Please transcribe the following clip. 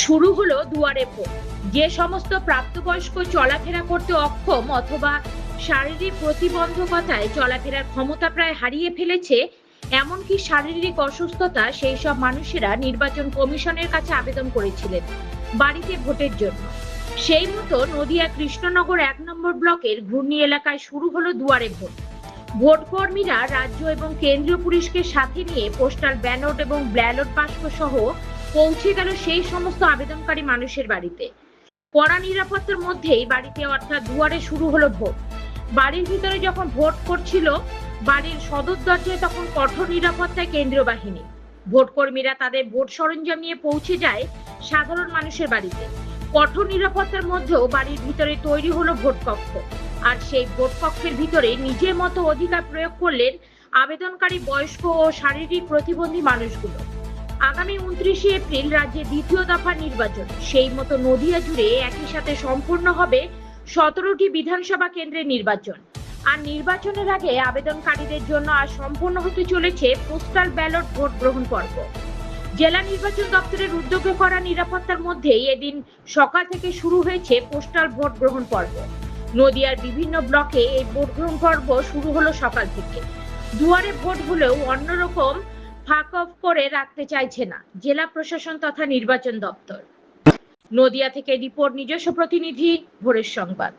শুরু হলো দুয়ারে ভোট। যে সমস্ত প্রাপ্তবয়স্ক চলাফেরা করতে অক্ষম অথবা শারীরিক প্রতিবন্ধকতায় চলাফেরার ক্ষমতা প্রায় হারিয়ে ফেলেছে, এমনকি শারীরিক অসুস্থতা, সেই সব মানুষেরা নির্বাচন কমিশনের কাছে আবেদন করেছিলেন বাড়িতে ভোটের জন্য। সেই মতো নদিয়া কৃষ্ণনগর 1 নম্বর ব্লকের ঘূর্ণি এলাকায় শুরু হলো দুয়ারে ভোট। ভোট কর্মীরা রাজ্য এবং কেন্দ্রীয় পুলিশকে সাথে নিয়ে পোস্টাল ব্যালট এবং ব্যালট বাক্স সহ পৌঁছে গেল সেই সমস্ত আবেদনকারী মানুষের বাড়িতে। কড়া নিরাপত্তার মধ্যেই বাড়িতে অর্থাৎ দুয়ারে শুরু হলো ভোট। বাড়ির ভিতরে যখন ভোট করছিল, বাড়ির সদর দরজায় তখন কঠোর নিরাপত্তায় কেন্দ্রীয় বাহিনী। ভোট কর্মীরা তাদের ভোট সরঞ্জাম নিয়ে পৌঁছে যায় সাধারণ মানুষের বাড়িতে। কঠোর নিরাপত্তার মধ্যেও বাড়ির ভিতরে তৈরি হলো ভোট কক্ষ। আর সেই ভোট কক্ষের ভিতরে নিজের মতো অধিকার প্রয়োগ করলেন আবেদনকারী বয়স্ক ও শারীরিক প্রতিবন্ধী মানুষগুলো। আগামী 29শে এপ্রিল রাজ্যে দ্বিতীয় দফা নির্বাচন। সেই মতো নদিয়া জুড়ে একই সাথে সম্পূর্ণ হবে 17টি বিধানসভা কেন্দ্রের নির্বাচন। আর নির্বাচনের আগে আবেদনকারীদের জন্য আজ সম্পূর্ণ হতে চলেছে পোস্টাল ব্যালট ভোট গ্রহণ পর্ব। জেলা নির্বাচন দপ্তরের উদ্যোগে করা নিরাপত্তার মধ্যেই এদিন সকাল থেকে শুরু হয়েছে পোস্টাল ভোট গ্রহণ পর্ব। নদিয়ার বিভিন্ন ব্লকে এই ভোট গ্রহণ পর্ব শুরু হলো সকাল থেকে। দুয়ারে ভোট হলেও অন্যরকম ফাঁক অফ করে রাখতে চাইছে না জেলা প্রশাসন তথা নির্বাচন দপ্তর। নদিয়া থেকে রিপোর্ট নিজস্ব প্রতিনিধি ভোরের সংবাদ।